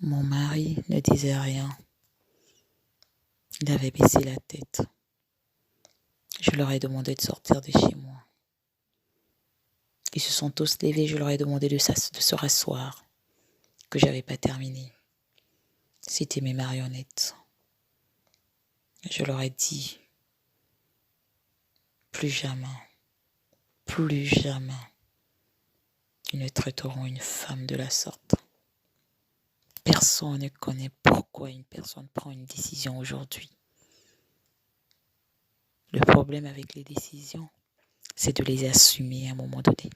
Mon mari ne disait rien. Il avait baissé la tête. Je leur ai demandé de sortir de chez moi. Ils se sont tous levés. Je leur ai demandé de se rasseoir, que j'avais pas terminé. C'était mes marionnettes. Je leur ai dit, plus jamais, ils ne traiteront une femme de la sorte. Personne ne connaît pourquoi une personne prend une décision aujourd'hui. Le problème avec les décisions, c'est de les assumer à un moment donné.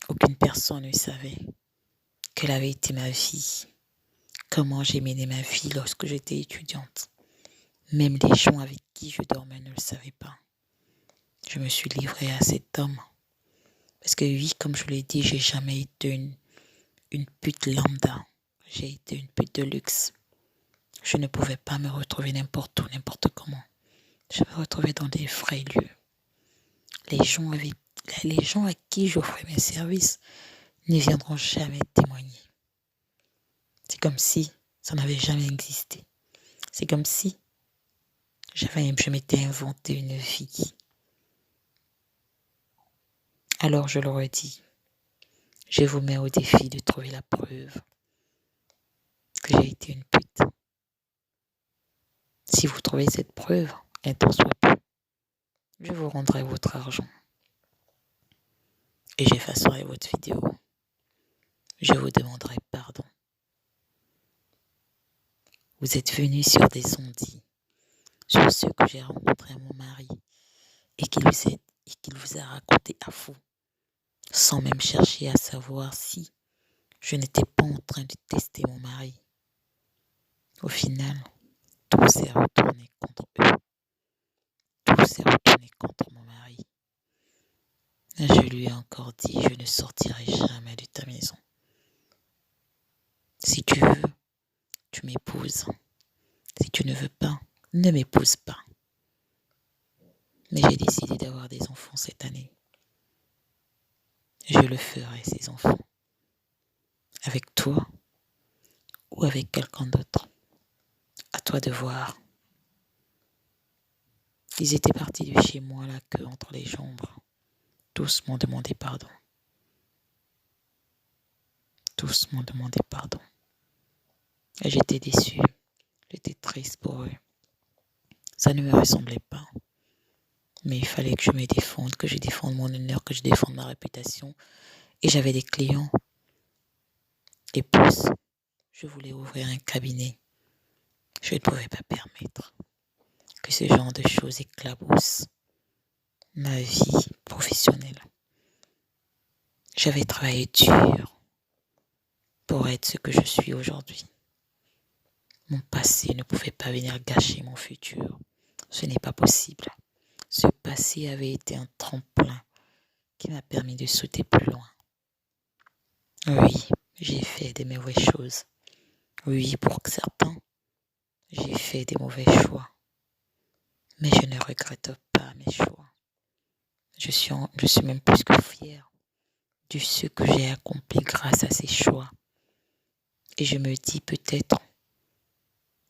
Aucune personne ne savait quelle avait été ma vie, comment j'ai mené ma vie lorsque j'étais étudiante. Même les gens avec qui je dormais ne le savaient pas. Je me suis livrée à cet homme. Parce que oui, comme je l'ai dit, j'ai jamais été une pute lambda. J'ai été une pute de luxe. Je ne pouvais pas me retrouver n'importe où, n'importe comment. Je me retrouvais dans des vrais lieux. Les gens à qui j'offrais mes services ne viendront jamais témoigner. C'est comme si ça n'avait jamais existé. C'est comme si je m'étais inventé une vie. Alors je leur ai dit, je vous mets au défi de trouver la preuve que j'ai été une pute. Si vous trouvez cette preuve, un tant soit peu, je vous rendrai votre argent. Et j'effacerai votre vidéo. Je vous demanderai pardon. Vous êtes venus sur des ondits, sur ce que j'ai rencontré à mon mari et qu'il vous a raconté à faux, sans même chercher à savoir si je n'étais pas en train de tester mon mari. Au final, tout s'est retourné contre eux. Tout s'est retourné contre mon mari. Je lui ai encore dit, je ne sortirai jamais de ta maison. Si tu veux, tu m'épouses. Si tu ne veux pas, ne m'épouse pas. Mais j'ai décidé d'avoir des enfants cette année. Je le ferai, ces enfants. Avec toi ou avec quelqu'un d'autre. À toi de voir. Ils étaient partis de chez moi, la queue entre les jambes. Tous m'ont demandé pardon. Tous m'ont demandé pardon. Et j'étais déçue. J'étais triste pour eux. Ça ne me ressemblait pas. Mais il fallait que je me défende, que je défende mon honneur, que je défende ma réputation. Et j'avais des clients. Et plus, je voulais ouvrir un cabinet. Je ne pouvais pas permettre que ce genre de choses éclaboussent ma vie professionnelle. J'avais travaillé dur pour être ce que je suis aujourd'hui. Mon passé ne pouvait pas venir gâcher mon futur. Ce n'est pas possible. Ce passé avait été un tremplin qui m'a permis de sauter plus loin. Oui, j'ai fait des mauvaises choses. Oui, pour certains, j'ai fait des mauvais choix. Mais je ne regrette pas mes choix. Je suis même plus que fière de ce que j'ai accompli grâce à ces choix. Et je me dis peut-être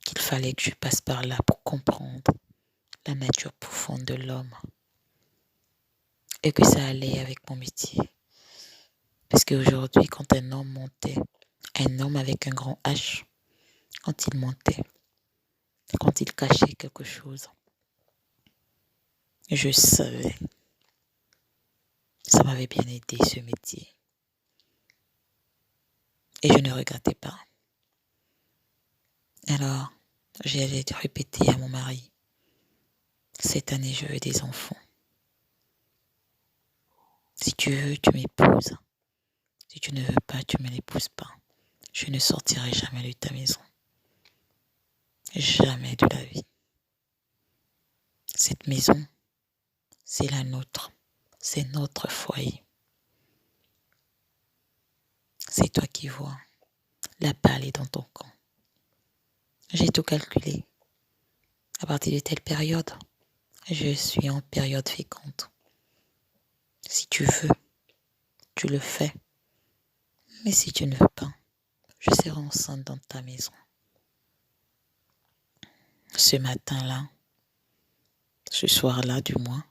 qu'il fallait que je passe par là pour comprendre la nature profonde de l'homme. Et que ça allait avec mon métier. Parce qu'aujourd'hui, quand un homme avec un grand H, quand il montait, quand il cachait quelque chose, je savais. Ça m'avait bien aidé, ce métier. Et je ne regrettais pas. Alors, j'ai répété à mon mari, cette année, je veux des enfants. Si tu veux, tu m'épouses. Si tu ne veux pas, tu ne m'épouses pas. Je ne sortirai jamais de ta maison. Jamais de la vie. Cette maison, c'est la nôtre. C'est notre foyer. C'est toi qui vois. La balle est dans ton camp. J'ai tout calculé. À partir de telle période, je suis en période féconde. Si tu veux, tu le fais. Mais si tu ne veux pas, je serai enceinte dans ta maison. Ce matin-là, ce soir-là du moins,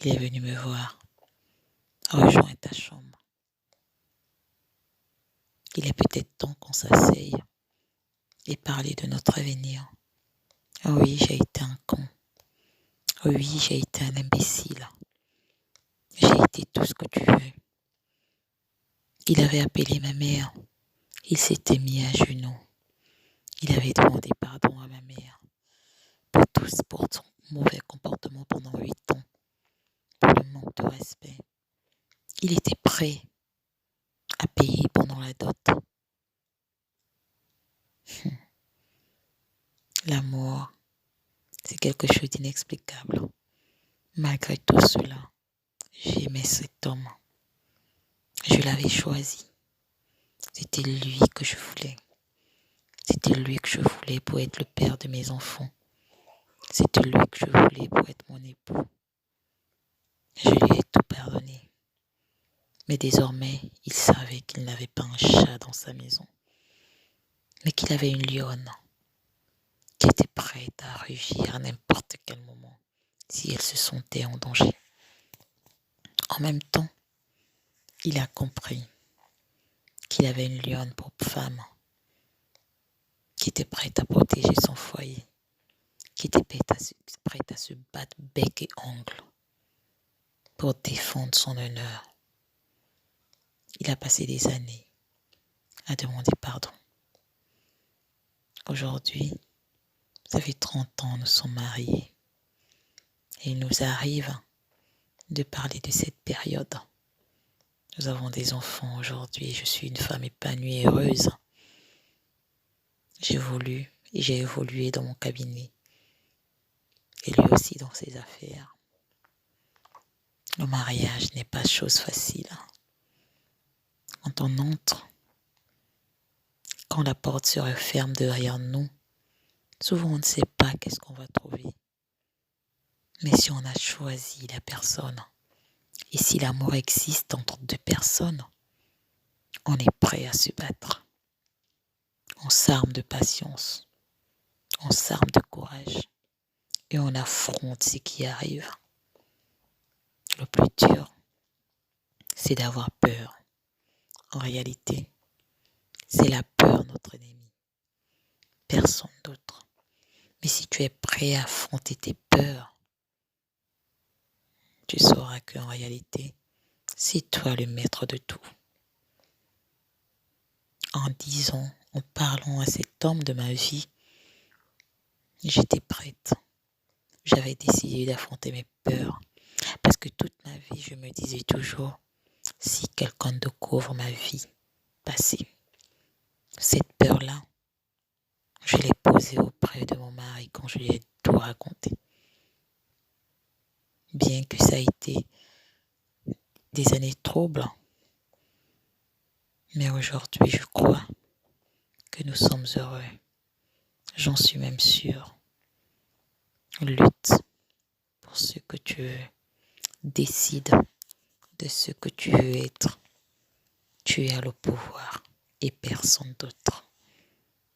il est venu me voir, rejoins ta chambre. Il est peut-être temps qu'on s'asseye et parler de notre avenir. Oui, j'ai été un con. Oui, j'ai été un imbécile. J'ai été tout ce que tu veux. Il avait appelé ma mère. Il s'était mis à genoux. Il avait demandé pardon à ma mère pour son mauvais comportement pendant 8 ans, pour le manque de respect. Il était prêt à payer pendant la dot. L'amour, c'est quelque chose d'inexplicable. Malgré tout cela, j'aimais cet homme. Je l'avais choisi. C'était lui que je voulais. C'était lui que je voulais pour être le père de mes enfants. C'était lui que je voulais pour être mon époux. Je lui ai tout pardonné. Mais désormais, il savait qu'il n'avait pas un chat dans sa maison, mais qu'il avait une lionne qui était prête à rugir à n'importe quel moment si elle se sentait en danger. En même temps, il a compris qu'il avait une lionne pour femme, qui était prête à protéger son foyer, qui était prête à se battre bec et ongle pour défendre son honneur. Il a passé des années à demander pardon. Aujourd'hui, ça fait 30 ans, nous sommes mariés. Et il nous arrive de parler de cette période. Nous avons des enfants aujourd'hui. Je suis une femme épanouie et heureuse. J'ai évolué dans mon cabinet. Et lui aussi dans ses affaires. Le mariage n'est pas chose facile. Quand on entre, quand la porte se referme derrière nous, souvent on ne sait pas qu'est-ce qu'on va trouver. Mais si on a choisi la personne, et si l'amour existe entre deux personnes, on est prêt à se battre. On s'arme de patience, on s'arme de courage et on affronte ce qui arrive. Le plus dur, c'est d'avoir peur. En réalité, c'est la peur notre ennemi, personne d'autre. Mais si tu es prêt à affronter tes peurs, tu sauras qu'en réalité, c'est toi le maître de tout. En parlant à cet homme de ma vie, j'étais prête. J'avais décidé d'affronter mes peurs. Parce que toute ma vie, je me disais toujours, si quelqu'un découvre ma vie passée, cette peur-là, je l'ai posée auprès de mon mari quand je lui ai tout raconté. Bien que ça a été des années troubles, mais aujourd'hui, je crois que nous sommes heureux. J'en suis même sûre. Lutte pour ce que tu veux. Décide de ce que tu veux être. Tu as le pouvoir et personne d'autre.